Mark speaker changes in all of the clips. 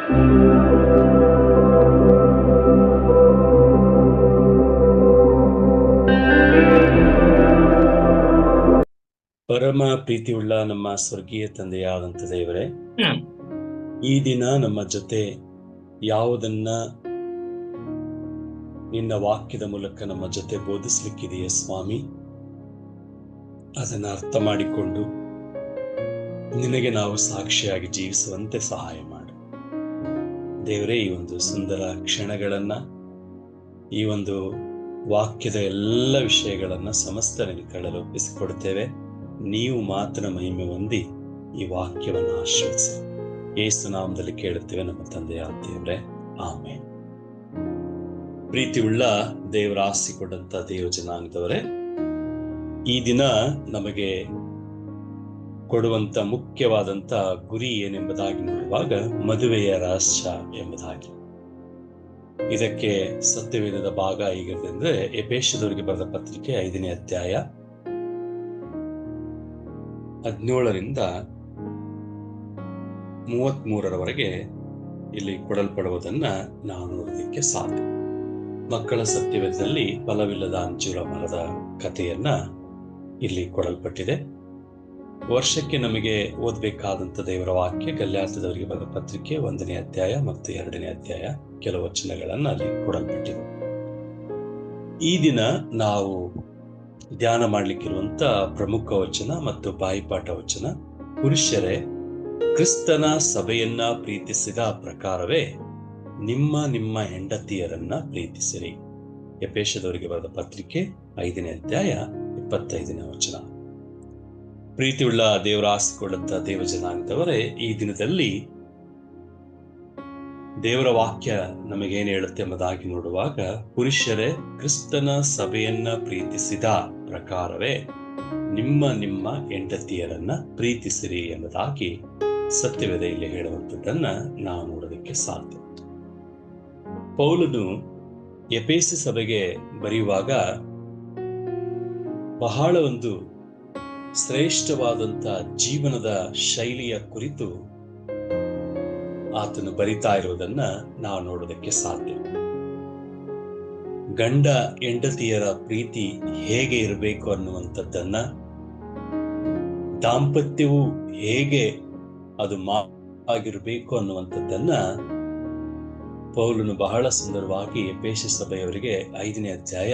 Speaker 1: ಪರಮ ಪ್ರೀತಿಯುಳ್ಳ ನಮ್ಮ ಸ್ವರ್ಗೀಯ ತಂದೆಯಾದಂಥ ದೇವರೇ, ಈ ದಿನ ನಮ್ಮ ಜೊತೆ ಯಾವುದನ್ನ ನಿನ್ನ ವಾಕ್ಯದ ಮೂಲಕ ನಮ್ಮ ಜೊತೆ ಬೋಧಿಸ್ಲಿಕ್ಕಿದೆಯೇ ಸ್ವಾಮಿ, ಅದನ್ನ ಅರ್ಥ ಮಾಡಿಕೊಂಡು ನಿನಗೆ ನಾವು ಸಾಕ್ಷಿಯಾಗಿ ಜೀವಿಸುವಂತೆ ಸಹಾಯ ಮಾಡು ದೇವರೇ. ಈ ಒಂದು ಸುಂದರ ಕ್ಷಣಗಳನ್ನ, ಈ ಒಂದು ವಾಕ್ಯದ ಎಲ್ಲ ವಿಷಯಗಳನ್ನ ಸಮಸ್ತ ನಿನ್ನ ಕೈಯಲ್ಲಿ ಒಪ್ಪಿಸಿಕೊಡ್ತೇವೆ. ನೀವು ಮಾತ್ರ ಮಹಿಮೆ ಹೊಂದಿ ಈ ವಾಕ್ಯವನ್ನು ಆಶೀರ್ವದಿಸಿ ಯೇಸು ನಾಮದಲ್ಲಿ ಕೇಳುತ್ತೇವೆ ನಮ್ಮ ತಂದೆಯಾದ ದೇವರೇ, ಆಮೇನ್. ಪ್ರೀತಿಯುಳ್ಳ ದೇವರ ಆಸಿಕೊಂಡಂತ ದೇವ ಜನಾಂಗದವರೇ, ಈ ದಿನ ನಮಗೆ ಕೊಡುವಂತ ಮುಖ್ಯವಾದಂತ ಗುರಿ ಏನೆಂಬುದಾಗಿ ನೋಡುವಾಗ ಮದುವೆಯ ರಹಸ್ಯ ಎಂಬುದಾಗಿ. ಇದಕ್ಕೆ ಸತ್ಯವೇದದ ಭಾಗ ಹೇಗಿರುತ್ತೆ, ಎಫೆಸದವರಿಗೆ ಬರೆದ ಪತ್ರಿಕೆ 5ನೇ ಅಧ್ಯಾಯ 17ರಿಂದ 33ರವರೆಗೆ ಇಲ್ಲಿ ಕೊಡಲ್ಪಡುವುದನ್ನ ನಾವು ನೋಡೋದಕ್ಕೆ ಸಾಧ್ಯ. ಮಕ್ಕಳ ಸತ್ಯವೇದದಲ್ಲಿ ಫಲವಿಲ್ಲದ ಅಂಜೂರ ಮರದ ಕಥೆಯನ್ನ ಇಲ್ಲಿ ಕೊಡಲ್ಪಟ್ಟಿದೆ. ವರ್ಷಕ್ಕೆ ನಮಗೆ ಓದಬೇಕಾದಂತ ದೇವರ ವಾಕ್ಯ ಗಲಾತ್ಯದವರಿಗೆ ಬರೆದ ಪತ್ರಿಕೆ 1ನೇ ಅಧ್ಯಾಯ ಮತ್ತು 2ನೇ ಅಧ್ಯಾಯ ಕೆಲವು ವಚನಗಳನ್ನ ಅಲ್ಲಿ ಕೊಡಲ್ಪಟ್ಟಿದೆ. ಈ ದಿನ ನಾವು ಧ್ಯಾನ ಮಾಡ್ಲಿಕ್ಕಿರುವಂತ ಪ್ರಮುಖ ವಚನ ಮತ್ತು ಬಾಯಿಪಾಠ ವಚನ, ಪುರುಷರೇ ಕ್ರಿಸ್ತನ ಸಭೆಯನ್ನ ಪ್ರೀತಿಸಿದ ಪ್ರಕಾರವೇ ನಿಮ್ಮ ಹೆಂಡತಿಯರನ್ನ ಪ್ರೀತಿಸಿರಿ. ಎಫೆಸದವರಿಗೆ ಬರೆದ ಪತ್ರಿಕೆ 5ನೇ ಅಧ್ಯಾಯ 25ನೇ ವಚನ. ಪ್ರೀತಿಯುಳ್ಳ ದೇವರ ಆಸಿಕೊಳ್ಳುತ್ತ ದೇವ ಜನಾಂಗದವರೇ, ಈ ದಿನದಲ್ಲಿ ದೇವರ ವಾಕ್ಯ ನಮಗೇನು ಹೇಳುತ್ತೆ ಎಂಬುದಾಗಿ ನೋಡುವಾಗ, ಪುರುಷರೇ ಕ್ರಿಸ್ತನ ಸಭೆಯನ್ನ ಪ್ರೀತಿಸಿದ ಪ್ರಕಾರವೇ ನಿಮ್ಮ ಹೆಂಡತಿಯರನ್ನ ಪ್ರೀತಿಸಿರಿ ಎಂಬುದಾಗಿ ಸತ್ಯವೇದ ಇಲ್ಲಿ ಹೇಳುವಂಥದ್ದನ್ನ ನಾವು ನೋಡೋದಕ್ಕೆ ಸಾಧ್ಯ. ಪೌಲನು ಎಫೆಸ ಸಭೆಗೆ ಬರೆಯುವಾಗ ಬಹಳ ಒಂದು ಶ್ರೇಷ್ಠವಾದಂತ ಜೀವನದ ಶೈಲಿಯ ಕುರಿತು ಆತನು ಬರಿತಾ ಇರುವುದನ್ನ ನಾವು ನೋಡೋದಕ್ಕೆ ಸಾಧ್ಯ. ಗಂಡ ಹೆಂಡತಿಯರ ಪ್ರೀತಿ ಹೇಗೆ ಇರಬೇಕು ಅನ್ನುವಂಥದ್ದನ್ನ, ದಾಂಪತ್ಯವು ಹೇಗೆ ಅದು ಆಗಿರಬೇಕು ಅನ್ನುವಂಥದ್ದನ್ನ ಪೌಲನು ಬಹಳ ಸುಂದರವಾಗಿ ಎಫೆಸ ಸಭೆಯವರಿಗೆ 5ನೇ ಅಧ್ಯಾಯ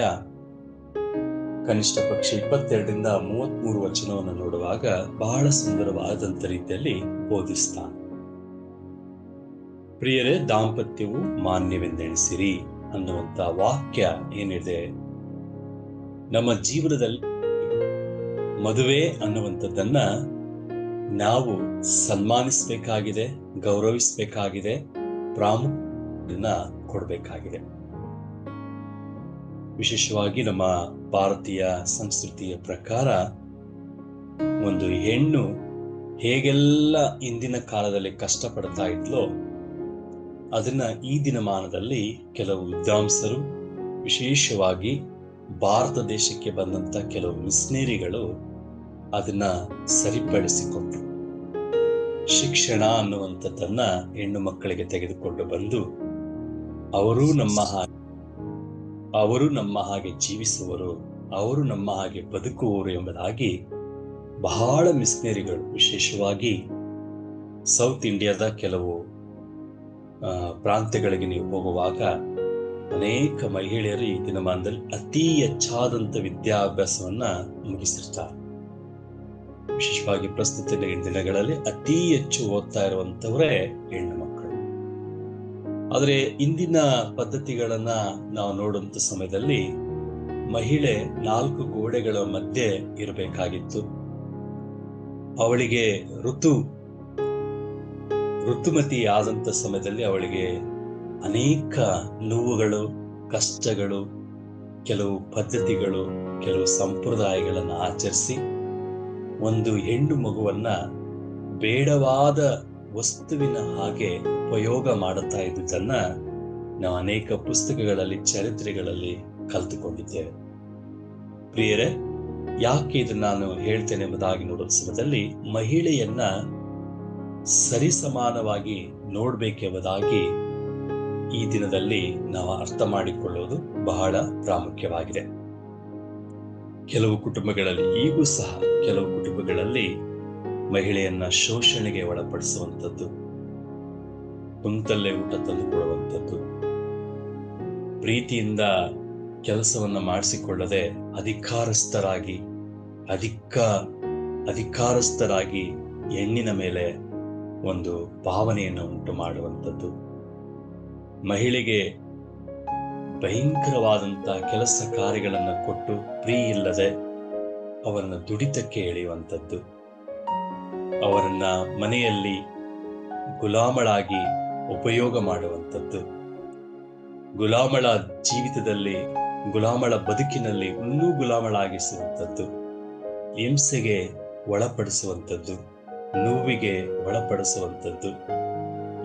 Speaker 1: ಕನಿಷ್ಠ ಪಕ್ಷ 22ರಿಂದ 33 ವಚನವನ್ನು ನೋಡುವಾಗ ಬಹಳ ಸುಂದರವಾದಂತ ರೀತಿಯಲ್ಲಿ ಬೋಧಿಸ್ತಾನೆ. ಪ್ರಿಯರೇ, ದಾಂಪತ್ಯವು ಮಾನ್ಯವೆಂದೆಣಿಸಿರಿ ಅನ್ನುವಂತ ವಾಕ್ಯ ಏನಿದೆ, ನಮ್ಮ ಜೀವನದಲ್ಲಿ ಮದುವೆ ಅನ್ನುವಂಥದ್ದನ್ನ ನಾವು ಸನ್ಮಾನಿಸಬೇಕಾಗಿದೆ, ಗೌರವಿಸಬೇಕಾಗಿದೆ, ಪ್ರಾಮುಖ್ಯತೆಯನ್ನ ಕೊಡಬೇಕಾಗಿದೆ. ವಿಶೇಷವಾಗಿ ನಮ್ಮ ಭಾರತೀಯ ಸಂಸ್ಕೃತಿಯ ಪ್ರಕಾರ ಒಂದು ಹೆಣ್ಣು ಹೇಗೆಲ್ಲ ಇಂದಿನ ಕಾಲದಲ್ಲಿ ಕಷ್ಟಪಡ್ತಾ ಇದ್ಲೋ ಅದನ್ನ ಈ ದಿನಮಾನದಲ್ಲಿ ಕೆಲವು ವಿದ್ವಾಂಸರು, ವಿಶೇಷವಾಗಿ ಭಾರತ ದೇಶಕ್ಕೆ ಬಂದಂತ ಕೆಲವು ಮಿಷನರಿಗಳು ಅದನ್ನ ಸರಿಪಡಿಸಿಕೊಟ್ರು. ಶಿಕ್ಷಣ ಅನ್ನುವಂಥದ್ದನ್ನ ಹೆಣ್ಣು ಮಕ್ಕಳಿಗೆ ತೆಗೆದುಕೊಂಡು ಬಂದು ಅವರು ನಮ್ಮ ಹಾಗೆ ಜೀವಿಸುವರು, ಅವರು ನಮ್ಮ ಹಾಗೆ ಬದುಕುವರು ಎಂಬುದಾಗಿ ಬಹಳ ಮಿಷನರಿಗಳು, ವಿಶೇಷವಾಗಿ ಸೌತ್ ಇಂಡಿಯಾದ ಕೆಲವು ಪ್ರಾಂತ್ಯಗಳಿಗೆ ನೀವು ಹೋಗುವಾಗ ಅನೇಕ ಮಹಿಳೆಯರು ಈ ದಿನಮಾನದಲ್ಲಿ ಅತಿ ಹೆಚ್ಚಾದಂತ ವಿದ್ಯಾಭ್ಯಾಸವನ್ನ ಮುಗಿಸಿರ್ತಾರೆ. ವಿಶೇಷವಾಗಿ ಪ್ರಸ್ತುತ ದಿನಗಳಲ್ಲಿ ಅತಿ ಹೆಚ್ಚು ಓದ್ತಾ ಇರುವಂತವರೇ ಹೆಣ್ಣು ಮಕ್ಕಳು. ಆದ್ರೆ ಇಂದಿನ ಪದ್ಧತಿಗಳನ್ನ ನಾವು ನೋಡುವಂತ ಸಮಯದಲ್ಲಿ ಮಹಿಳೆ 4 ಗೋಡೆಗಳ ಮಧ್ಯೆ ಇರಬೇಕಾಗಿತ್ತು. ಅವಳಿಗೆ ಋತುಮತಿ ಆದಂತ ಸಮಯದಲ್ಲಿ ಅವಳಿಗೆ ಅನೇಕ ನೋವುಗಳು, ಕಷ್ಟಗಳು, ಕೆಲವು ಪದ್ಧತಿಗಳು, ಕೆಲವು ಸಂಪ್ರದಾಯಗಳನ್ನು ಆಚರಿಸಿ ಒಂದು ಹೆಣ್ಣು ಮಗುವನ್ನ ಬೇಡವಾದ ವಸ್ತುವಿನ ಹಾಗೆ ಉಪಯೋಗ ಮಾಡುತ್ತಾ ಇದ್ದುದನ್ನ ನಾವು ಅನೇಕ ಪುಸ್ತಕಗಳಲ್ಲಿ, ಚರಿತ್ರೆಗಳಲ್ಲಿ ಕಲಿತುಕೊಂಡಿದ್ದೇವೆ. ಪ್ರಿಯರೇ, ಯಾಕೆ ಇದನ್ನ ನಾನು ಹೇಳ್ತೇನೆ ಎಂಬುದಾಗಿ ನೋಡುವ ಸಮಯದಲ್ಲಿ ಮಹಿಳೆಯನ್ನ ಸರಿಸಮಾನವಾಗಿ ನೋಡಬೇಕೆಂಬುದಾಗಿ ಈ ದಿನದಲ್ಲಿ ನಾವು ಅರ್ಥ ಮಾಡಿಕೊಳ್ಳುವುದು ಬಹಳ ಪ್ರಾಮುಖ್ಯವಾಗಿದೆ. ಕೆಲವು ಕುಟುಂಬಗಳಲ್ಲಿ ಈಗೂ ಸಹ ಕೆಲವು ಕುಟುಂಬಗಳಲ್ಲಿ ಮಹಿಳೆಯನ್ನ ಶೋಷಣೆಗೆ ಒಳಪಡಿಸುವಂಥದ್ದು, ಕುಂತಲ್ಲೇ ಊಟ ತಂದು ಕೊಡುವಂಥದ್ದು, ಪ್ರೀತಿಯಿಂದ ಕೆಲಸವನ್ನ ಮಾಡಿಸಿಕೊಳ್ಳದೆ ಅಧಿಕಾರಸ್ಥರಾಗಿ ಹೆಣ್ಣಿನ ಮೇಲೆ ಒಂದು ಭಾವನೆಯನ್ನು ಉಂಟು ಮಾಡುವಂಥದ್ದು, ಮಹಿಳೆಗೆ ಭಯಂಕರವಾದಂಥ ಕೆಲಸ ಕಾರ್ಯಗಳನ್ನು ಕೊಟ್ಟು ಪ್ರೀ ಇಲ್ಲದೆ ಅವರನ್ನು ದುಡಿತಕ್ಕೆ ಎಳೆಯುವಂಥದ್ದು, ಅವರನ್ನ ಮನೆಯಲ್ಲಿ ಗುಲಾಮಳಾಗಿ ಉಪಯೋಗ ಮಾಡುವಂಥದ್ದು, ಗುಲಾಮಳ ಜೀವಿತದಲ್ಲಿ, ಗುಲಾಮಳ ಬದುಕಿನಲ್ಲಿ ಇನ್ನೂ ಗುಲಾಮಳಾಗಿಸುವಂಥದ್ದು, ಹಿಂಸೆಗೆ ಒಳಪಡಿಸುವಂಥದ್ದು, ನೋವಿಗೆ ಒಳಪಡಿಸುವಂಥದ್ದು.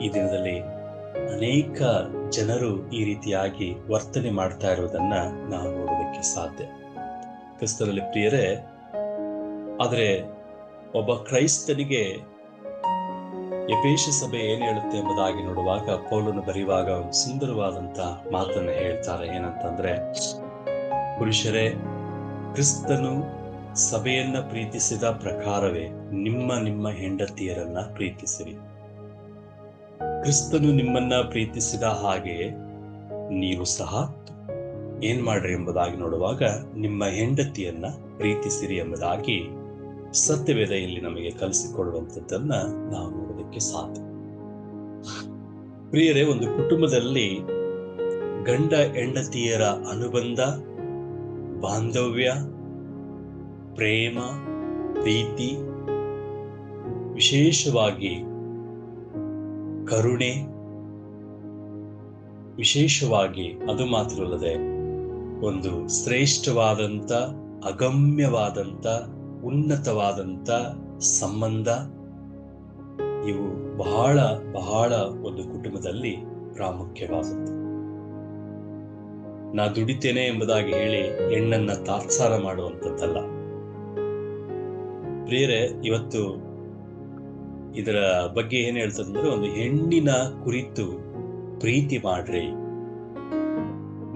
Speaker 1: ಈ ದಿನದಲ್ಲಿ ಅನೇಕ ಜನರು ಈ ರೀತಿಯಾಗಿ ವರ್ತನೆ ಮಾಡ್ತಾ ಇರುವುದನ್ನ ನಾವು ನೋಡೋದಕ್ಕೆ ಸಾಧ್ಯ. ಕ್ರಿಸ್ತನಲ್ಲಿ ಪ್ರಿಯರೇ, ಆದರೆ ಒಬ್ಬ ಕ್ರೈಸ್ತನಿಗೆ ಎಫೆಸ ಸಭೆ ಏನು ಹೇಳುತ್ತೆ ಎಂಬುದಾಗಿ ನೋಡುವಾಗ ಪೌಲನು ಬರೆಯುವಾಗ ಒಂದು ಸುಂದರವಾದಂತ ಮಾತನ್ನು ಹೇಳ್ತಾರೆ. ಏನಂತಂದ್ರೆ, ಪುರುಷರೇ, ಕ್ರಿಸ್ತನು ಸಭೆಯನ್ನ ಪ್ರೀತಿಸಿದ ಪ್ರಕಾರವೇ ನಿಮ್ಮ ಹೆಂಡತಿಯರನ್ನ ಪ್ರೀತಿಸಿರಿ. ಕ್ರಿಸ್ತನು ನಿಮ್ಮನ್ನ ಪ್ರೀತಿಸಿದ ಹಾಗೆ ನೀವು ಸಹ ಏನ್ ಮಾಡ್ರಿ ಎಂಬುದಾಗಿ ನೋಡುವಾಗ ನಿಮ್ಮ ಹೆಂಡತಿಯನ್ನ ಪ್ರೀತಿಸಿರಿ ಎಂಬುದಾಗಿ ಸತ್ಯವೇದ ಇಲ್ಲಿ ನಮಗೆ ಕಲಿಸಿಕೊಡುವಂಥದ್ದನ್ನ ನಾವು ನೋಡೋದಕ್ಕೆ ಸಾಧ್ಯ. ಪ್ರಿಯರೇ, ಒಂದು ಕುಟುಂಬದಲ್ಲಿ ಗಂಡ ಹೆಂಡತಿಯರ ಅನುಬಂಧ, ಬಾಂಧವ್ಯ, ಪ್ರೇಮ, ಪ್ರೀತಿ, ವಿಶೇಷವಾಗಿ ಕರುಣೆ, ವಿಶೇಷವಾಗಿ ಅದು ಮಾತ್ರವಲ್ಲದೆ ಒಂದು ಶ್ರೇಷ್ಠವಾದಂಥ, ಅಗಮ್ಯವಾದಂಥ, ಉನ್ನತವಾದಂಥ ಸಂಬಂಧ, ಇವು ಬಹಳ ಬಹಳ ಒಂದು ಕುಟುಂಬದಲ್ಲಿ ಪ್ರಾಮುಖ್ಯವಾದದ್ದು. ನಾ ದುಡಿತೇನೆ ಎಂಬುದಾಗಿ ಹೇಳಿ ಹೆಣ್ಣನ್ನ ತಾತ್ಸಾರ ಮಾಡುವಂಥದ್ದಲ್ಲ. ಪ್ರಿಯರೇ, ಇವತ್ತು ಇದರ ಬಗ್ಗೆ ಏನ್ ಹೇಳ್ತದಂದ್ರೆ, ಒಂದು ಹೆಣ್ಣಿನ ಕುರಿತು ಪ್ರೀತಿ ಮಾಡ್ರಿ,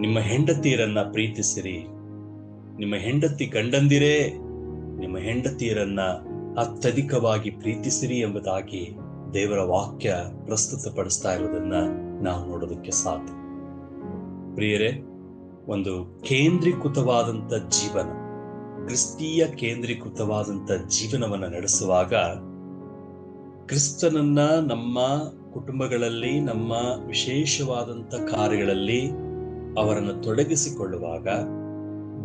Speaker 1: ನಿಮ್ಮ ಹೆಂಡತಿಯರನ್ನ ಪ್ರೀತಿಸಿರಿ, ನಿಮ್ಮ ಹೆಂಡತಿ ಗಂಡಂದಿರೇ ನಿಮ್ಮ ಹೆಂಡತಿಯರನ್ನ ಅತ್ಯಧಿಕವಾಗಿ ಪ್ರೀತಿಸಿರಿ ಎಂಬುದಾಗಿ ದೇವರ ವಾಕ್ಯ ಪ್ರಸ್ತುತಪಡಿಸ್ತಾ ಇರೋದನ್ನ ನಾವು ನೋಡೋದಕ್ಕೆ ಸಾಧ್ಯ. ಪ್ರಿಯರೇ, ಒಂದು ಕೇಂದ್ರೀಕೃತವಾದಂಥ ಜೀವನ, ಕ್ರಿಸ್ತೀಯ ಕೇಂದ್ರೀಕೃತವಾದಂಥ ಜೀವನವನ್ನು ನಡೆಸುವಾಗ ಕ್ರಿಸ್ತನನ್ನ ನಮ್ಮ ಕುಟುಂಬಗಳಲ್ಲಿ, ನಮ್ಮ ವಿಶೇಷವಾದಂಥ ಕಾರ್ಯಗಳಲ್ಲಿ ಅವರನ್ನು ತೊಡಗಿಸಿಕೊಳ್ಳುವಾಗ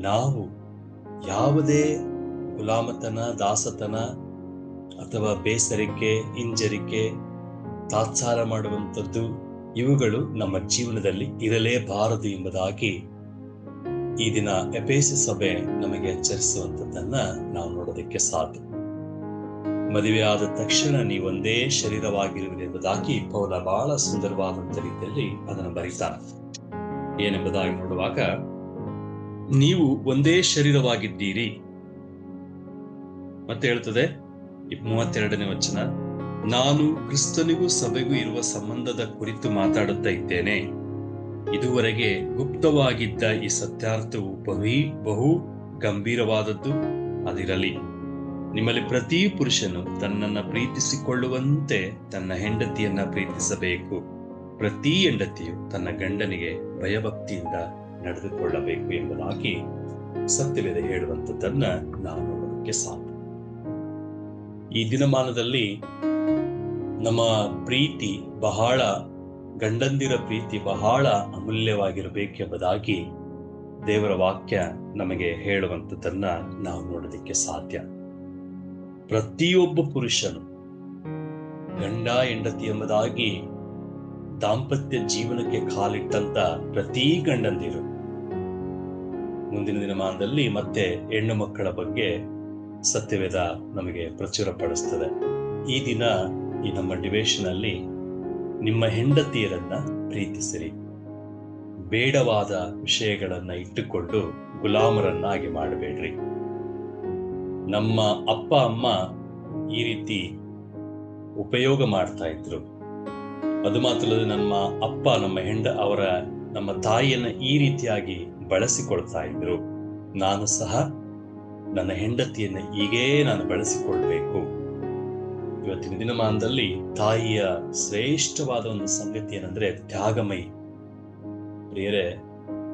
Speaker 1: ನಾವು ಯಾವುದೇ ಗುಲಾಮತನ, ದಾಸತನ ಅಥವಾ ಬೇಸರಿಕೆ, ಹಿಂಜರಿಕೆ, ತಾತ್ಸಾರ ಮಾಡುವಂಥದ್ದು ಇವುಗಳು ನಮ್ಮ ಜೀವನದಲ್ಲಿ ಇರಲೇಬಾರದು ಎಂಬುದಾಗಿ ಈ ದಿನ ಎಫೆಸ ಸಭೆ ನಮಗೆ ಎಚ್ಚರಿಸುವಂಥದ್ದನ್ನ ನಾವು ನೋಡೋದಕ್ಕೆ ಸಾಧ್ಯ. ಮದುವೆಯಾದ ತಕ್ಷಣ ನೀವೊಂದೇ ಶರೀರವಾಗಿರುವಿರಿ ಎಂಬುದಾಗಿ ಪೌಲ ಬಹಳ ಸುಂದರವಾದಂಥ ರೀತಿಯಲ್ಲಿ ಅದನ್ನು ಬರೀತಾನೆ. ಏನೆಂಬುದಾಗಿ ನೋಡುವಾಗ, ನೀವು ಒಂದೇ ಶರೀರವಾಗಿದ್ದೀರಿ. ಮತ್ತೆ ಹೇಳ್ತದೆ 32ನೇ ವಚನ, ನಾನು ಕ್ರಿಸ್ತನಿಗೂ ಸಭೆಗೂ ಇರುವ ಸಂಬಂಧದ ಕುರಿತು ಮಾತಾಡುತ್ತಾ ಇದ್ದೇನೆ. ಇದುವರೆಗೆ ಗುಪ್ತವಾಗಿದ್ದ ಈ ಸತ್ಯಾರ್ಥವು ಬಹು ಗಂಭೀರವಾದದ್ದು. ಅದಿರಲಿ, ನಿಮ್ಮಲ್ಲಿ ಪ್ರತಿ ಪುರುಷನು ತನ್ನನ್ನು ಪ್ರೀತಿಸಿಕೊಳ್ಳುವಂತೆ ತನ್ನ ಹೆಂಡತಿಯನ್ನ ಪ್ರೀತಿಸಬೇಕು. ಪ್ರತಿ ಹೆಂಡತಿಯು ತನ್ನ ಗಂಡನಿಗೆ ಭಯಭಕ್ತಿಯಿಂದ ನಡೆದುಕೊಳ್ಳಬೇಕು ಎಂಬುದಾಗಿ ಸತ್ಯವೇದ ಹೇಳುವಂಥದ್ದನ್ನ ನಾವು ನೋಡೋದಕ್ಕೆ ಸಾಧ್ಯ. ಈ ದಿನಮಾನದಲ್ಲಿ ನಮ್ಮ ಪ್ರೀತಿ ಬಹಳ, ಗಂಡಂದಿರ ಪ್ರೀತಿ ಬಹಳ ಅಮೂಲ್ಯವಾಗಿರಬೇಕೆಂಬುದಾಗಿ ದೇವರ ವಾಕ್ಯ ನಮಗೆ ಹೇಳುವಂಥದ್ದನ್ನ ನಾವು ನೋಡೋದಕ್ಕೆ ಸಾಧ್ಯ. ಪ್ರತಿಯೊಬ್ಬ ಪುರುಷನು ಗಂಡ ಹೆಂಡತಿ ಎಂಬುದಾಗಿ ದಾಂಪತ್ಯ ಜೀವನಕ್ಕೆ ಕಾಲಿಟ್ಟಂತ ಪ್ರತಿ ಗಂಡಂದಿರು ಮುಂದಿನ ದಿನಮಾನದಲ್ಲಿ ಮತ್ತೆ ಹೆಣ್ಣು ಮಕ್ಕಳ ಬಗ್ಗೆ ಸತ್ಯವೇದ ನಮಗೆ ಪ್ರಚುರಪಡಿಸ್ತದೆ. ಈ ದಿನ ಈ ನಮ್ಮ ಡಿಬೇಷನ್ ಅಲ್ಲಿ ನಿಮ್ಮ ಹೆಂಡತಿಯರನ್ನ ಪ್ರೀತಿಸಿರಿ, ಬೇಡವಾದ ವಿಷಯಗಳನ್ನ ಇಟ್ಟುಕೊಂಡು ಗುಲಾಮರನ್ನಾಗಿ ಮಾಡಬೇಡ್ರಿ. ನಮ್ಮ ಅಪ್ಪ ಅಮ್ಮ ಈ ರೀತಿ ಉಪಯೋಗ ಮಾಡ್ತಾ ಇದ್ರು. ಅದು ಮಾತ್ರ ಅಲ್ಲದೆ ನಮ್ಮ ಅಪ್ಪ ನಮ್ಮ ತಾಯಿಯನ್ನ ಈ ರೀತಿಯಾಗಿ ಬಳಸಿಕೊಳ್ತಾ ಇದ್ರು. ನಾನು ಸಹ ನನ್ನ ಹೆಂಡತಿಯನ್ನ ಹೀಗೇ ನಾನು ಬಳಸಿಕೊಳ್ಬೇಕು. ಇವತ್ತಿನ ದಿನಮಾನದಲ್ಲಿ ತಾಯಿಯ ಶ್ರೇಷ್ಠವಾದ ಒಂದು ಸಂಗತಿ ಏನಂದ್ರೆ ತ್ಯಾಗಮಯಿ. ಪ್ರಿಯರೇ,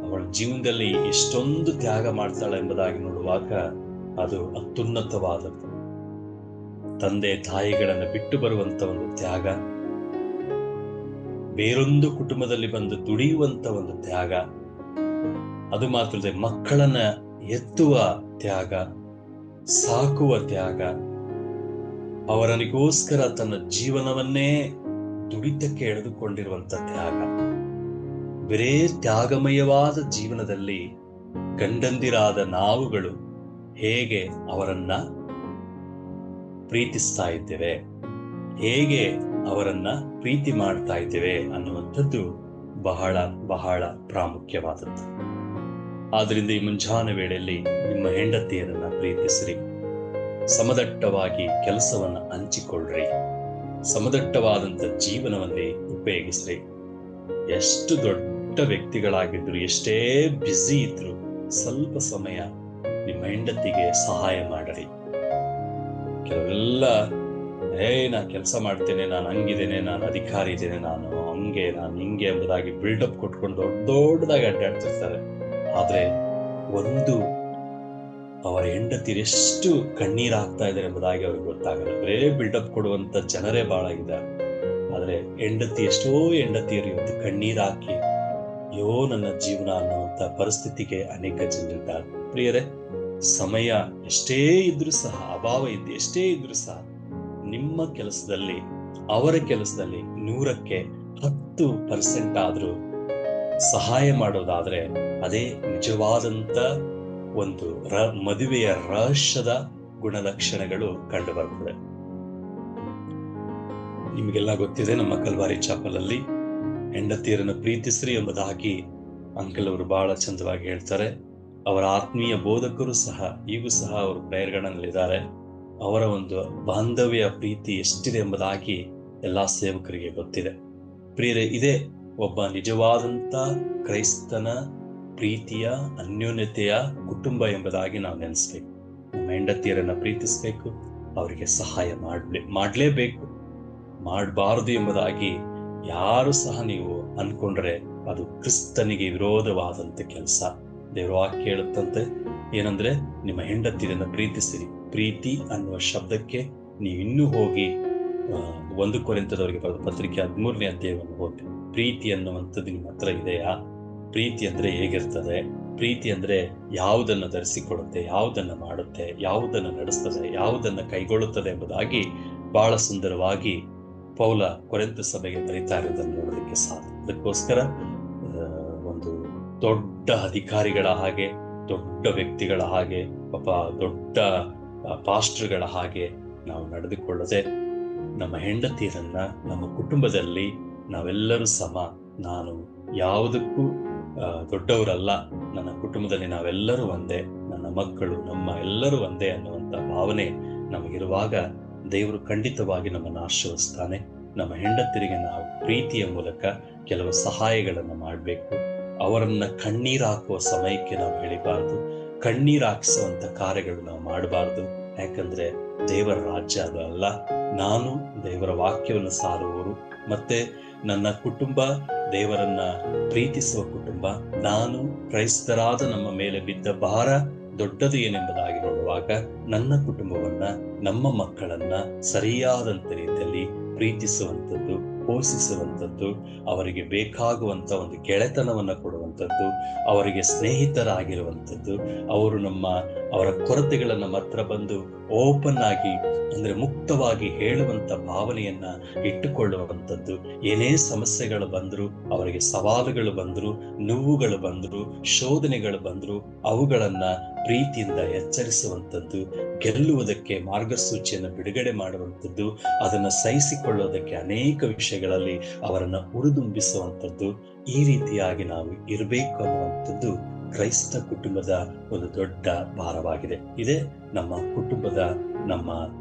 Speaker 1: ಅವಳ ಜೀವನದಲ್ಲಿ ಎಷ್ಟೊಂದು ತ್ಯಾಗ ಮಾಡ್ತಾಳೆ ಎಂಬುದಾಗಿ ನೋಡುವಾಗ ಅದು ಅತ್ಯುನ್ನತವಾದದ್ದು. ತಂದೆ ತಾಯಿಗಳನ್ನು ಬಿಟ್ಟು ಬರುವಂತ ಒಂದು ತ್ಯಾಗ, ಬೇರೊಂದು ಕುಟುಂಬದಲ್ಲಿ ಬಂದು ದುಡಿಯುವಂತ ಒಂದು ತ್ಯಾಗ, ಅದು ಮಾತ್ರದೆ ಮಕ್ಕಳನ್ನ ಎತ್ತುವ ತ್ಯಾಗ, ಸಾಕುವ ತ್ಯಾಗ, ಅವರನಿಗೋಸ್ಕರ ತನ್ನ ಜೀವನವನ್ನೇ ದುಡಿತಕ್ಕೆ ಎಳೆದುಕೊಂಡಿರುವಂತ ತ್ಯಾಗ. ಬರೇ ತ್ಯಾಗಮಯವಾದ ಜೀವನದಲ್ಲಿ ಗಂಡಂದಿರಾದ ನಾವುಗಳು ಹೇಗೆ ಅವರನ್ನ ಪ್ರೀತಿಸ್ತಾ ಇದ್ದೇವೆ, ಹೇಗೆ ಅವರನ್ನ ಪ್ರೀತಿ ಮಾಡ್ತಾ ಇದ್ದೇವೆ ಅನ್ನುವಂಥದ್ದು ಬಹಳ ಬಹಳ ಪ್ರಾಮುಖ್ಯವಾದದ್ದು. ಆದ್ರಿಂದ ಈ ಮುಂಜಾನೆ ವೇಳೆಯಲ್ಲಿ ನಿಮ್ಮ ಹೆಂಡತಿಯರನ್ನ ಪ್ರೀತಿಸ್ರಿ, ಸಮದಟ್ಟವಾಗಿ ಕೆಲಸವನ್ನ ಹಂಚಿಕೊಳ್ಳ್ರಿ, ಸಮದಟ್ಟವಾದಂತ ಜೀವನವನ್ನೇ ಉಪಯೋಗಿಸ್ರಿ. ಎಷ್ಟು ದೊಡ್ಡ ವ್ಯಕ್ತಿಗಳಾಗಿದ್ರು, ಎಷ್ಟೇ ಬ್ಯುಸಿ ಇದ್ರು, ಸ್ವಲ್ಪ ಸಮಯ ನಿಮ್ಮ ಹೆಂಡತಿಗೆ ಸಹಾಯ ಮಾಡರಿ. ಕೆಲವೆಲ್ಲ ನಾ ಕೆಲಸ ಮಾಡ್ತೇನೆ, ನಾನು ಹಂಗಿದ್ದೇನೆ, ನಾನು ಅಧಿಕಾರಿ ಇದ್ದೇನೆ, ನಾನು ಹಂಗೆ, ನಾನು ಹಿಂಗೆ ಎಂಬುದಾಗಿ ಬಿಲ್ಡಪ್ ಕೊಟ್ಕೊಂಡು ದೊಡ್ಡದಾಗಿ ಅಡ್ಡಾಡ್ತಿರ್ತಾರೆ. ಆದ್ರೆ ಒಂದು ಅವರ ಹೆಂಡತಿ ಎಷ್ಟು ಕಣ್ಣೀರ್ ಹಾಕ್ತಾ ಇದ್ದಾರೆ ಎಂಬುದಾಗಿ ಅವ್ರಿಗೆ ಗೊತ್ತಾಗಲ್ಲ. ಬರೇ ಬಿಲ್ಡಪ್ ಕೊಡುವಂತ ಜನರೇ ಬಹಳ ಇದ್ದಾರೆ. ಆದ್ರೆ ಎಷ್ಟೋ ಹೆಂಡತಿಯರು ಇವತ್ತು ಕಣ್ಣೀರ್ ಹಾಕಿ ಅಯ್ಯೋ ನನ್ನ ಜೀವನ ಅನ್ನುವಂತ ಪರಿಸ್ಥಿತಿಗೆ ಅನೇಕ ಜನರಿದ್ದಾರೆ. ಪ್ರಿಯರೇ, ಸಮಯ ಎಷ್ಟೇ ಇದ್ರೂ ಸಹ, ಅಭಾವ ಎಷ್ಟೇ ಇದ್ರೂ ಸಹ, ನಿಮ್ಮ ಕೆಲಸದಲ್ಲಿ ಅವರ ಕೆಲಸದಲ್ಲಿ 100ಕ್ಕೆ 10% ಆದ್ರೂ ಸಹಾಯ ಮಾಡೋದಾದ್ರೆ ಅದೇ ನಿಜವಾದಂತ ಒಂದು ಮದುವೆಯ ರಹಸ್ಯದ ಗುಣಲಕ್ಷಣಗಳು ಕಂಡು ಬರ್ತದೆ. ನಿಮಗೆಲ್ಲ ಗೊತ್ತಿದೆ, ನಮ್ಮ ಕಲ್ವಾರಿ ಚಾಪಲ್ ಅಲ್ಲಿ ಹೆಂಡತಿಯರನ್ನು ಪ್ರೀತಿಸ್ರಿ ಎಂಬುದಾಗಿ ಅಂಕಲ್ ಅವರು ಬಹಳ ಚಂದವಾಗಿ ಹೇಳ್ತಾರೆ. ಅವರ ಆತ್ಮೀಯ ಬೋಧಕರು ಸಹ ಈಗೂ ಸಹ ಅವರು ಪ್ರೇರಣೆಯಲ್ಲಿದ್ದಾರೆ. ಅವರ ಒಂದು ಬಾಂಧವ್ಯ ಪ್ರೀತಿ ಎಷ್ಟಿದೆ ಎಂಬುದಾಗಿ ಎಲ್ಲಾ ಸೇವಕರಿಗೆ ಗೊತ್ತಿದೆ. ಪ್ರಿಯರೇ, ಇದೇ ಒಬ್ಬ ನಿಜವಾದಂತ ಕ್ರೈಸ್ತನ ಪ್ರೀತಿಯ ಅನ್ಯೋನ್ಯತೆಯ ಕುಟುಂಬ ಎಂಬುದಾಗಿ ನಾವು ನೆನೆಸ್ಬೇಕು. ನಮ್ಮ ಹೆಂಡತಿಯರನ್ನ ಪ್ರೀತಿಸ್ಬೇಕು, ಅವರಿಗೆ ಸಹಾಯ ಮಾಡ್ಲೇಬೇಕು. ಮಾಡಬಾರದು ಎಂಬುದಾಗಿ ಯಾರು ಸಹ ನೀವು ಅನ್ಕೊಂಡ್ರೆ ಅದು ಕ್ರಿಸ್ತನಿಗೆ ವಿರೋಧವಾದಂತ ಕೆಲಸ. ದೇವರ ವಾಕ್ಯ ಹೇಳುತ್ತಂತೆ ಏನಂದ್ರೆ, ನಿಮ್ಮ ಹೆಂಡತಿಯರನ್ನ ಪ್ರೀತಿಸಿರಿ. ಪ್ರೀತಿ ಅನ್ನುವ ಶಬ್ದಕ್ಕೆ ನೀವು ಇನ್ನೂ ಹೋಗಿ 1 ಕೊರಿಂಥದವರಿಗೆ ಬರೆದ ಪತ್ರಿಕೆ 13ನೇ ಅಧ್ಯಾಯವನ್ನು ಓದಿ. ಪ್ರೀತಿ ಅನ್ನುವಂಥದ್ದು ನಿಮ್ಮ ಹತ್ರ ಇದೆಯಾ? ಪ್ರೀತಿ ಅಂದ್ರೆ ಹೇಗಿರ್ತದೆ? ಪ್ರೀತಿ ಅಂದ್ರೆ ಯಾವುದನ್ನು ಧರಿಸಿಕೊಡುತ್ತೆ, ಯಾವುದನ್ನು ಮಾಡುತ್ತೆ, ಯಾವುದನ್ನು ನಡೆಸ್ತದೆ, ಯಾವುದನ್ನು ಕೈಗೊಳ್ಳುತ್ತದೆ ಎಂಬುದಾಗಿ ಬಹಳ ಸುಂದರವಾಗಿ ಪೌಲ ಕೊರಿಂಥ ಸಭೆಗೆ ಬರೀತಾ ಇರೋದನ್ನು ನೋಡೋದಕ್ಕೆ ಸಾಧ್ಯ. ಅದಕ್ಕೋಸ್ಕರ ಒಂದು ದೊಡ್ಡ ಅಧಿಕಾರಿಗಳ ಹಾಗೆ, ದೊಡ್ಡ ವ್ಯಕ್ತಿಗಳ ಹಾಗೆ, ದೊಡ್ಡ ಪಾಸ್ಟರ್ಗಳ ಹಾಗೆ ನಾವು ನಡೆದುಕೊಳ್ಳದೆ, ನಮ್ಮ ಹೆಂಡತಿಯರನ್ನ ನಮ್ಮ ಕುಟುಂಬದಲ್ಲಿ ನಾವೆಲ್ಲರೂ ಸಮ, ನಾನು ಯಾವುದಕ್ಕೂ ದೊಡ್ಡವರಲ್ಲ, ನನ್ನ ಕುಟುಂಬದಲ್ಲಿ ನಾವೆಲ್ಲರೂ ಒಂದೇ, ನನ್ನ ಮಕ್ಕಳು ನಮ್ಮ ಎಲ್ಲರೂ ಒಂದೇ ಅನ್ನುವಂಥ ಭಾವನೆ ನಮಗಿರುವಾಗ ದೇವರು ಖಂಡಿತವಾಗಿ ನಮ್ಮನ್ನು ಆಶೀರ್ವದಿಸ್ತಾನೆ. ನಮ್ಮ ಹೆಂಡತಿಯರಿಗೆ ನಾವು ಪ್ರೀತಿಯ ಮೂಲಕ ಕೆಲವು ಸಹಾಯಗಳನ್ನು ಮಾಡಬೇಕು. ಅವರನ್ನ ಕಣ್ಣೀರು ಹಾಕುವ ಸಮಯಕ್ಕೆ ನಾವು ಹೇಳಿಬಾರ್ದು, ಕಣ್ಣೀರು ಹಾಕಿಸುವಂತ ಕಾರ್ಯಗಳು ನಾವು ಮಾಡಬಾರ್ದು. ಯಾಕಂದ್ರೆ ದೇವರ ರಾಜ್ಯ ಅದು ಅಲ್ಲ. ನಾನು ದೇವರ ವಾಕ್ಯವನ್ನು ಸಾರುವವರು, ಮತ್ತೆ ನನ್ನ ಕುಟುಂಬ ದೇವರನ್ನ ಪ್ರೀತಿಸುವ ಕುಟುಂಬ. ನಾನು ಕ್ರೈಸ್ತರಾದ ನಮ್ಮ ಮೇಲೆ ಬಿದ್ದ ಭಾರ ದೊಡ್ಡದು ಏನೆಂಬುದಾಗಿ ನೋಡುವಾಗ ನನ್ನ ಕುಟುಂಬವನ್ನ, ನಮ್ಮ ಮಕ್ಕಳನ್ನ ಸರಿಯಾದಂತ ರೀತಿಯಲ್ಲಿ ಪ್ರೀತಿಸುವಂಥದ್ದು, ಪೋಷಿಸುವಂಥದ್ದು, ಅವರಿಗೆ ಬೇಕಾಗುವಂತ ಒಂದು ಗೆಳೆತನವನ್ನ ಕೊಡುವಂಥದ್ದು, ಅವರಿಗೆ ಸ್ನೇಹಿತರಾಗಿರುವಂಥದ್ದು, ಅವರ ಕೊರತೆಗಳನ್ನ ಮಾತ್ರ ಬಂದು ಓಪನ್ ಆಗಿ ಅಂದ್ರೆ ಮುಕ್ತವಾಗಿ ಹೇಳುವಂತ ಭಾವನೆಯನ್ನ ಇಟ್ಟುಕೊಳ್ಳುವಂಥದ್ದು. ಏನೇ ಸಮಸ್ಯೆಗಳು ಬಂದ್ರು, ಅವರಿಗೆ ಸವಾಲುಗಳು ಬಂದ್ರು, ನೋವುಗಳು ಬಂದ್ರು, ಶೋಧನೆಗಳು ಬಂದ್ರು, ಅವುಗಳನ್ನ ಪ್ರೀತಿಯಿಂದ ಎಚ್ಚರಿಸುವಂಥದ್ದು, ಗೆಲ್ಲುವುದಕ್ಕೆ ಮಾರ್ಗಸೂಚಿಯನ್ನು ಬಿಡುಗಡೆ ಮಾಡುವಂಥದ್ದು, ಅದನ್ನು ಸಹಿಸಿಕೊಳ್ಳುವುದಕ್ಕೆ ಅನೇಕ ವಿಷಯಗಳಲ್ಲಿ ಅವರನ್ನು ಹುರಿದುಂಬಿಸುವಂಥದ್ದು. ಈ ರೀತಿಯಾಗಿ ನಾವು ಇರಬೇಕು ಅನ್ನುವಂಥದ್ದು ಕ್ರೈಸ್ತ ಕುಟುಂಬದ ಒಂದು ದೊಡ್ಡ ಭಾರವಾಗಿದೆ. ಇದೇ ನಮ್ಮ ಕುಟುಂಬದ, ನಮ್ಮ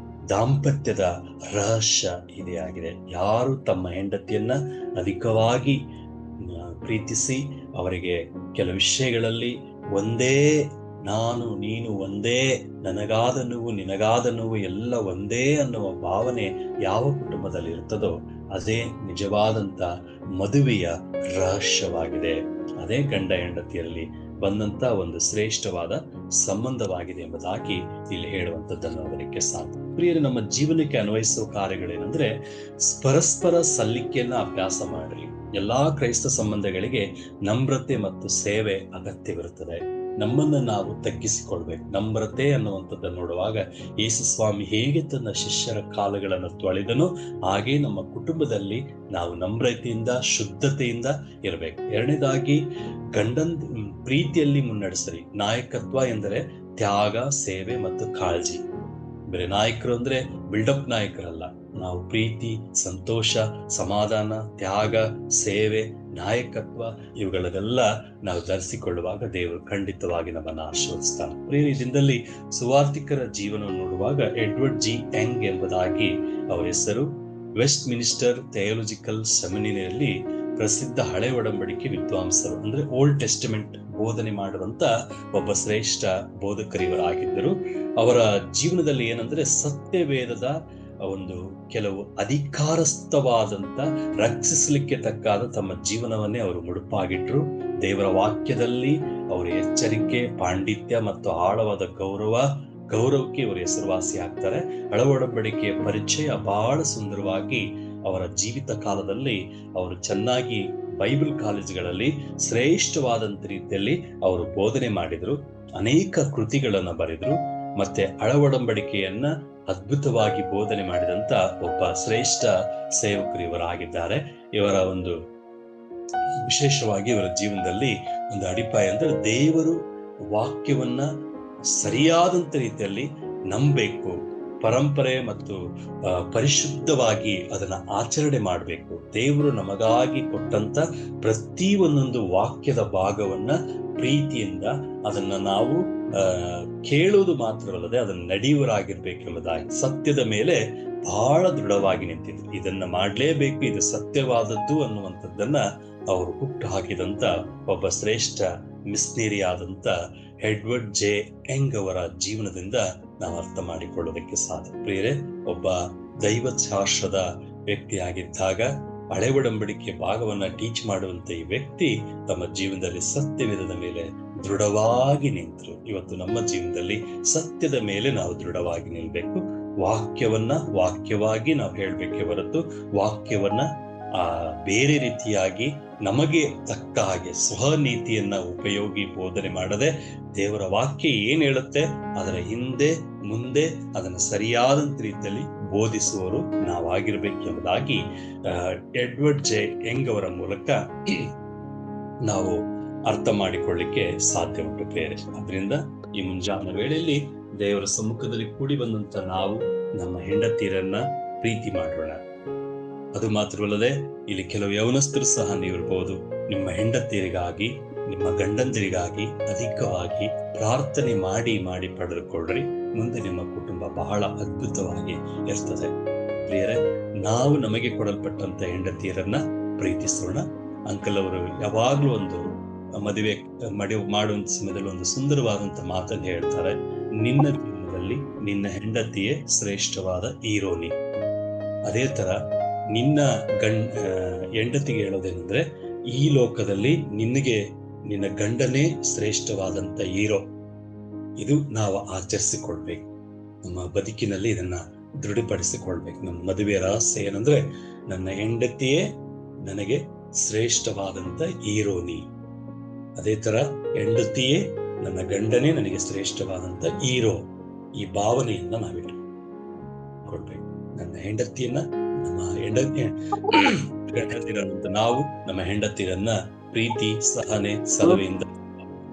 Speaker 1: ದಾಂಪತ್ಯದ ರಹಸ್ಯ ಇದೇ ಆಗಿದೆ. ಯಾರು ತಮ್ಮ ಹೆಂಡತಿಯನ್ನ ಅಧಿಕವಾಗಿ ಪ್ರೀತಿಸಿ ಅವರಿಗೆ ಕೆಲವು ವಿಷಯಗಳಲ್ಲಿ ಒಂದೇ, ನಾನು ನೀನು ಒಂದೇ, ನನಗಾದ ನೋವು ನಿನಗಾದ ನೋವು ಎಲ್ಲ ಒಂದೇ ಅನ್ನುವ ಭಾವನೆ ಯಾವ ಕುಟುಂಬದಲ್ಲಿ ಇರ್ತದೋ ಅದೇ ನಿಜವಾದಂತ ಮದುವೆಯ ರಹಸ್ಯವಾಗಿದೆ. ಅದೇ ಗಂಡ ಹೆಂಡತಿಯಲ್ಲಿ ಬಂದಂತ ಒಂದು ಶ್ರೇಷ್ಠವಾದ ಸಂಬಂಧವಾಗಿದೆ ಎಂಬುದಾಗಿ ಇಲ್ಲಿ ಹೇಳುವಂಥದ್ದನ್ನು ನೋಡಲಿಕ್ಕೆ ಸಾಧ್ಯ. ಪ್ರಿಯರು, ನಮ್ಮ ಜೀವನಕ್ಕೆ ಅನ್ವಯಿಸುವ ಕಾರ್ಯಗಳೇನೆಂದ್ರೆ ಪರಸ್ಪರ ಸಲ್ಲಿಕೆಯನ್ನ ಅಭ್ಯಾಸ ಮಾಡ್ರಿ. ಎಲ್ಲಾ ಕ್ರೈಸ್ತ ಸಂಬಂಧಗಳಿಗೆ ನಮ್ರತೆ ಮತ್ತು ಸೇವೆ ಅಗತ್ಯವಿರುತ್ತದೆ. ನಮ್ಮನ್ನ ನಾವು ತಗ್ಗಿಸಿಕೊಳ್ಬೇಕು. ನಮ್ರತೆ ಅನ್ನುವಂಥದ್ದನ್ನು ನೋಡುವಾಗ ಯೇಸು ಸ್ವಾಮಿ ಹೇಗೆ ತನ್ನ ಶಿಷ್ಯರ ಕಾಲುಗಳನ್ನು ತೊಳೆದನೋ ಹಾಗೆ ನಮ್ಮ ಕುಟುಂಬದಲ್ಲಿ ನಾವು ನಮ್ರತೆಯಿಂದ ಶುದ್ಧತೆಯಿಂದ ಇರಬೇಕು. ಎರಡನೇದಾಗಿ ಗಂಡನ್ ಪ್ರೀತಿಯಲ್ಲಿ ಮುನ್ನಡೆಸರಿ. ನಾಯಕತ್ವ ಎಂದರೆ ತ್ಯಾಗ, ಸೇವೆ ಮತ್ತು ಕಾಳಜಿ. ಬೇರೆ ನಾಯಕರು ಅಂದ್ರೆ ಬಿಲ್ಡಪ್ ನಾಯಕರಲ್ಲ. ನಾವು ಪ್ರೀತಿ, ಸಂತೋಷ, ಸಮಾಧಾನ, ತ್ಯಾಗ, ಸೇವೆ, ನಾಯಕತ್ವ ಇವುಗಳನ್ನೆಲ್ಲ ನಾವು ಧರಿಸಿಕೊಳ್ಳುವಾಗ ದೇವರು ಖಂಡಿತವಾಗಿ ನಮ್ಮನ್ನು ಆಶೀರ್ವದಿಸ್ತಾನೆ. ಪ್ರಿಯ ದಿನದಲ್ಲಿ ಸುವಾರ್ತಿಕರ ಜೀವನವನ್ನು ನೋಡುವಾಗ ಎಡ್ವರ್ಡ್ ಜಿ ಯಂಗ್ ಎಂಬುದಾಗಿ ಅವರ ಹೆಸರು. ವೆಸ್ಟ್ ಮಿನಿಸ್ಟರ್ ಥಿಯಾಲಜಿಕಲ್ ಸೆಮಿನರಿಯಲ್ಲಿ ಪ್ರಸಿದ್ಧ ಹಳೆ ಒಡಂಬಡಿಕೆ ವಿದ್ವಾಂಸರು, ಅಂದ್ರೆ ಓಲ್ಡ್ ಟೆಸ್ಟಿಮೆಂಟ್ ಬೋಧನೆ ಮಾಡುವಂತ ಒಬ್ಬ ಶ್ರೇಷ್ಠ ಬೋಧಕರಿವರಾಗಿದ್ದರು. ಅವರ ಜೀವನದಲ್ಲಿ ಏನಂದ್ರೆ ಸತ್ಯವೇದದ ಒಂದು ಕೆಲವು ಅಧಿಕಾರಸ್ಥವಾದಂತ ರಕ್ಷಿಸಲಿಕ್ಕೆ ತಕ್ಕಾದ ತಮ್ಮ ಜೀವನವನ್ನೇ ಅವರು ಮುಡುಪಾಗಿಟ್ರು. ದೇವರ ವಾಕ್ಯದಲ್ಲಿ ಅವರ ಎಚ್ಚರಿಕೆ, ಪಾಂಡಿತ್ಯ ಮತ್ತು ಆಳವಾದ ಗೌರವಕ್ಕೆ ಇವರು ಹೆಸರುವಾಸಿ ಆಗ್ತಾರೆ. ಹಳೆ ಒಡಂಬಡಿಕೆಯ ಪರಿಚಯ ಬಹಳ ಸುಂದರವಾಗಿ ಅವರ ಜೀವಿತ ಕಾಲದಲ್ಲಿ ಅವರು ಚೆನ್ನಾಗಿ ಬೈಬಲ್ ಕಾಲೇಜುಗಳಲ್ಲಿ ಶ್ರೇಷ್ಠವಾದಂತ ರೀತಿಯಲ್ಲಿ ಅವರು ಬೋಧನೆ ಮಾಡಿದ್ರು. ಅನೇಕ ಕೃತಿಗಳನ್ನು ಬರೆದ್ರು. ಮತ್ತೆ ಹಳೆ ಒಡಂಬಡಿಕೆಯನ್ನ ಅದ್ಭುತವಾಗಿ ಬೋಧನೆ ಮಾಡಿದಂತ ಒಬ್ಬ ಶ್ರೇಷ್ಠ ಸೇವಕರು ಇವರಾಗಿದ್ದಾರೆ. ಇವರ ಒಂದು ವಿಶೇಷವಾಗಿ ಇವರ ಜೀವನದಲ್ಲಿ ಒಂದು ಅಡಿಪಾಯ ಅಂದ್ರೆ ದೇವರು ವಾಕ್ಯವನ್ನ ಸರಿಯಾದಂತ ರೀತಿಯಲ್ಲಿ ನಂಬಬೇಕು, ಪರಂಪರೆ ಮತ್ತು ಪರಿಶುದ್ಧವಾಗಿ ಅದನ್ನ ಆಚರಣೆ ಮಾಡಬೇಕು. ದೇವರು ನಮಗಾಗಿ ಕೊಟ್ಟಂತ ಪ್ರತಿ ಒಂದೊಂದು ವಾಕ್ಯದ ಭಾಗವನ್ನ ಪ್ರೀತಿಯಿಂದ ಅದನ್ನ ನಾವು ಕೇಳುವುದು ಮಾತ್ರವಲ್ಲದೆ ಅದನ್ನು ನಡೆಯುವರಾಗಿರ್ಬೇಕೆಂಬುದಾಗಿ ಸತ್ಯದ ಮೇಲೆ ಬಹಳ ದೃಢವಾಗಿ ನಿಂತಿದ್ರು. ಇದನ್ನ ಮಾಡಲೇಬೇಕು, ಇದು ಸತ್ಯವಾದದ್ದು ಅನ್ನುವಂಥದ್ದನ್ನ ಅವರು ಹುಟ್ಟು ಹಾಕಿದಂತ ಒಬ್ಬ ಶ್ರೇಷ್ಠ ಮಿಸ್ನೇರಿ ಆದಂತ ಎಡ್ವರ್ಡ್ ಜೆ ಯಂಗ್ ಅವರ ಜೀವನದಿಂದ ನಾವು ಅರ್ಥ ಮಾಡಿಕೊಳ್ಳೋದಕ್ಕೆ ಸಾಧ್ಯ. ಪ್ರಿಯರೇ, ಒಬ್ಬ ದೈವಶಾಸ್ತ್ರದ ವ್ಯಕ್ತಿಯಾಗಿದ್ದಾಗ ಹಳೆ ಒಡಂಬಡಿಕೆ ಭಾಗವನ್ನ ಟೀಚ್ ಮಾಡುವಂತ ಈ ವ್ಯಕ್ತಿ ತಮ್ಮ ಜೀವನದಲ್ಲಿ ಸತ್ಯವೇದದ ಮೇಲೆ ದೃಢವಾಗಿ ನಿಂತರು. ಇವತ್ತು ನಮ್ಮ ಜೀವನದಲ್ಲಿ ಸತ್ಯದ ಮೇಲೆ ನಾವು ದೃಢವಾಗಿ ನಿಲ್ಬೇಕು. ವಾಕ್ಯವಾಗಿ ನಾವು ಹೇಳ್ಬೇಕೆ ಹೊರತು ವಾಕ್ಯವನ್ನ ಬೇರೆ ರೀತಿಯಾಗಿ ನಮಗೆ ತಕ್ಕ ಹಾಗೆ ಸ್ವನೀತಿಯನ್ನ ಉಪಯೋಗಿ ಬೋಧನೆ ಮಾಡದೆ ದೇವರ ವಾಕ್ಯ ಏನ್ ಹೇಳುತ್ತೆ ಅದರ ಹಿಂದೆ ಮುಂದೆ ಅದನ್ನು ಸರಿಯಾದಂತ ರೀತಿಯಲ್ಲಿ ಬೋಧಿಸುವವರು ನಾವಾಗಿರ್ಬೇಕೆಂಬುದಾಗಿ ಎಡ್ವರ್ಡ್ ಜೆ ಯಂಗ್ ಅವರ ಮೂಲಕ ನಾವು ಅರ್ಥ ಮಾಡಿಕೊಳ್ಳಿಕ್ಕೆ ಸಾಧ್ಯ ಉಂಟು ಪ್ರಿಯರೇ. ಅದರಿಂದ ಈ ಮುಂಜಾನ ವೇಳೆಯಲ್ಲಿ ದೇವರ ಸಮ್ಮುಖದಲ್ಲಿ ಕೂಡಿ ಬಂದಂತ ನಾವು ನಮ್ಮ ಹೆಂಡತಿಯರನ್ನ ಪ್ರೀತಿ ಮಾಡೋಣ. ಅದು ಮಾತ್ರವಲ್ಲದೆ ಇಲ್ಲಿ ಕೆಲವು ಯವನಸ್ಥರು ಸಹ ನೀವಿರ್ಬೋದು. ನಿಮ್ಮ ಹೆಂಡತಿಯರಿಗಾಗಿ, ನಿಮ್ಮ ಗಂಡಂದಿರಿಗಾಗಿ ಅಧಿಕವಾಗಿ ಪ್ರಾರ್ಥನೆ ಮಾಡಿ ಪಡೆದುಕೊಳ್ಳ್ರಿ. ಮುಂದೆ ನಿಮ್ಮ ಕುಟುಂಬ ಬಹಳ ಅದ್ಭುತವಾಗಿ ಇರ್ತದೆ. ಪ್ರಿಯರೇ, ನಾವು ನಮಗೆ ಕೊಡಲ್ಪಟ್ಟಂತ ಹೆಂಡತಿಯರನ್ನ ಪ್ರೀತಿಸೋಣ. ಅಂಕಲ್ ಅವರು ಯಾವಾಗ್ಲೂ ಒಂದು ಮದುವೆ ಮಾಡುವಂತ ಸಮಯದಲ್ಲಿ ಒಂದು ಸುಂದರವಾದಂತ ಮಾತನ್ನು ಹೇಳ್ತಾರೆ. ನಿನ್ನ ಜೀವನದಲ್ಲಿ ನಿನ್ನ ಹೆಂಡತಿಯೇ ಶ್ರೇಷ್ಠವಾದ ಹೀರೋನಿ. ಅದೇ ತರ ನಿನ್ನ ಹೆಂಡತಿಗೆ ಹೇಳೋದೇನೆಂದ್ರೆ ಈ ಲೋಕದಲ್ಲಿ ನಿನ್ನ ಗಂಡನೇ ಶ್ರೇಷ್ಠವಾದಂತ ಹೀರೋ. ಇದು ನಾವು ಆಚರಿಸಿಕೊಳ್ಬೇಕು. ನಮ್ಮ ಬದುಕಿನಲ್ಲಿ ಇದನ್ನ ದೃಢಪಡಿಸಿಕೊಳ್ಬೇಕು. ನಮ್ಮ ಮದುವೆ ರಹಸ್ಯ ಏನಂದ್ರೆ ನನ್ನ ಹೆಂಡತಿಯೇ ನನಗೆ ಶ್ರೇಷ್ಠವಾದಂತ ಹೀರೋನಿ. ಅದೇ ತರ ಹೆಂಡತಿಯೇ ನನ್ನ ಗಂಡನೇ ನನಗೆ ಶ್ರೇಷ್ಠವಾದಂತ ಹೀರೋ. ಈ ಭಾವನೆಯನ್ನ ನಾವಿಟ್ಟುಕೊಳ್ಬೇಕು. ನನ್ನ ಹೆಂಡತಿಯನ್ನ ಗಂಡತಿರಂತ ನಾವು ನಮ್ಮ ಹೆಂಡತಿರನ್ನ ಪ್ರೀತಿ, ಸಹನೆ, ಸಲುವೆಯಿಂದ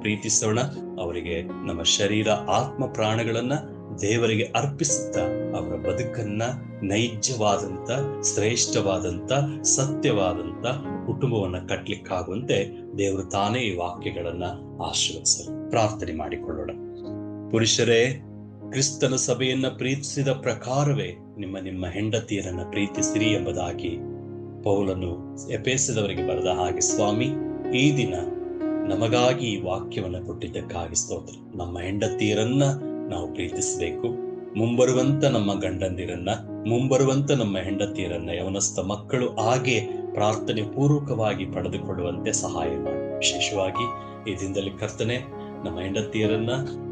Speaker 1: ಪ್ರೀತಿಸೋಣ. ಅವರಿಗೆ ನಮ್ಮ ಶರೀರ, ಆತ್ಮ, ಪ್ರಾಣಗಳನ್ನ ದೇವರಿಗೆ ಅರ್ಪಿಸುತ್ತಾ ಅವರ ಬದುಕನ್ನ ನೈಜವಾದಂತ, ಶ್ರೇಷ್ಠವಾದಂತ, ಸತ್ಯವಾದಂತ ಕುಟುಂಬವನ್ನ ಕಟ್ಲಿಕ್ಕಾಗುವಂತೆ ದೇವರು ತಾನೇ ಈ ವಾಕ್ಯಗಳನ್ನ ಆಶೀರ್ವದಿಸಲು ಪ್ರಾರ್ಥನೆ ಮಾಡಿಕೊಳ್ಳೋಣ. ಪುರುಷರೇ, ಕ್ರಿಸ್ತನ ಸಭೆಯನ್ನ ಪ್ರೀತಿಸಿದ ಪ್ರಕಾರವೇ ನಿಮ್ಮ ಹೆಂಡತಿಯರನ್ನ ಪ್ರೀತಿಸಿರಿ ಎಂಬುದಾಗಿ ಪೌಲನು ಎಫೆಸದವರಿಗೆ ಬರೆದ ಹಾಗೆ ಸ್ವಾಮಿ ಈ ದಿನ ನಮಗಾಗಿ ಈ ವಾಕ್ಯವನ್ನು ಕೊಟ್ಟಿದ್ದಕ್ಕಾಗಿ ಸ್ತೋತ್ರ. ನಮ್ಮ ಹೆಂಡತಿಯರನ್ನ ನಾವು ಪ್ರೀತಿಸಬೇಕು. ಮುಂಬರುವಂತ ನಮ್ಮ ಗಂಡಂದಿರನ್ನ, ಮುಂಬರುವಂತ ನಮ್ಮ ಹೆಂಡತಿಯರನ್ನ, ಯವನಸ್ಥ ಮಕ್ಕಳು ಹಾಗೆ ಪ್ರಾರ್ಥನೆ ಪೂರ್ವಕವಾಗಿ ಪಡೆದುಕೊಳ್ಳುವಂತೆ ಸಹಾಯ ಮಾಡಿ. ವಿಶೇಷವಾಗಿ ಈ ದಿನದಲ್ಲಿ ಕರ್ತನೆ, ನಮ್ಮ ಹೆಂಡತಿಯರನ್ನ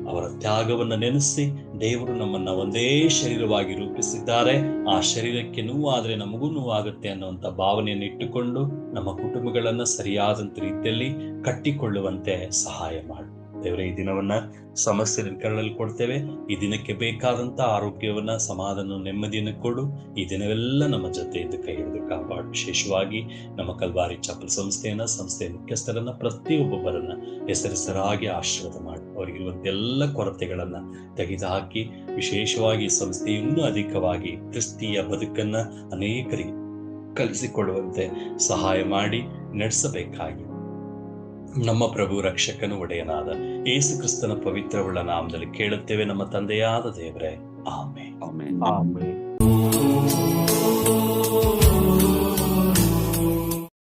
Speaker 1: ಅವರ ತ್ಯಾಗವನ್ನು ನೆನೆಸಿ ದೇವರು ನಮ್ಮನ್ನ ಒಂದೇ ಶರೀರವಾಗಿ ರೂಪಿಸಿದ್ದಾರೆ. ಆ ಶರೀರಕ್ಕೆ ನೋವಾದ್ರೆ ನಮಗೂ ನೋವಾಗುತ್ತೆ ಅನ್ನುವಂಥ ಭಾವನೆಯನ್ನು ಇಟ್ಟುಕೊಂಡು ನಮ್ಮ ಕುಟುಂಬಗಳನ್ನ ಸರಿಯಾದಂತ ರೀತಿಯಲ್ಲಿ ಕಟ್ಟಿಕೊಳ್ಳುವಂತೆ ಸಹಾಯ ಮಾಡಿ. ದೇವರೇ, ಈ ದಿನವನ್ನ ಸಮಸ್ಯೆ ಕರಳಲ್ಲಿ ಕೊಡ್ತೇವೆ. ಈ ದಿನಕ್ಕೆ ಬೇಕಾದಂತ ಆರೋಗ್ಯವನ್ನ, ಸಮಾಧಾನ, ನೆಮ್ಮದಿಯನ್ನು ಕೊಡು. ಈ ದಿನವೆಲ್ಲ ನಮ್ಮ ಜೊತೆ ಇದ್ದು ಕೈ ಹಿಡಿದು ಕಾಪಾಡು. ವಿಶೇಷವಾಗಿ ನಮ್ಮ ಕಲ್ವಾರಿ ಚಪ್ಪಲ್ ಸಂಸ್ಥೆಯ ಮುಖ್ಯಸ್ಥರನ್ನ, ಪ್ರತಿಯೊಬ್ಬೊಬ್ಬರನ್ನ ಹೆಸರಾಗಿ ಆಶೀರ್ವಾದ ಮಾಡಿ. ಅವರಿಗಿರುವಂತ ಎಲ್ಲ ಕೊರತೆಗಳನ್ನ ತೆಗೆದುಹಾಕಿ ವಿಶೇಷವಾಗಿ ಈ ಸಂಸ್ಥೆ ಇನ್ನೂ ಅಧಿಕವಾಗಿ ಕ್ರಿಸ್ತೀಯ ಬದುಕನ್ನ ಅನೇಕರಿಗೆ ಕಲಿಸಿಕೊಡುವಂತೆ ಸಹಾಯ ಮಾಡಿ ನಡೆಸಬೇಕಾಗಿ ನಮ್ಮ ಪ್ರಭು ರಕ್ಷಕನು ಒಡೆಯನಾದ ಯೇಸು ಕ್ರಿಸ್ತನ ಪವಿತ್ರವುಳ್ಳ ನಾಮದಲ್ಲಿ ಕೇಳುತ್ತೇವೆ ನಮ್ಮ ತಂದೆಯಾದ ದೇವರೇ. ಆಮೆನ್.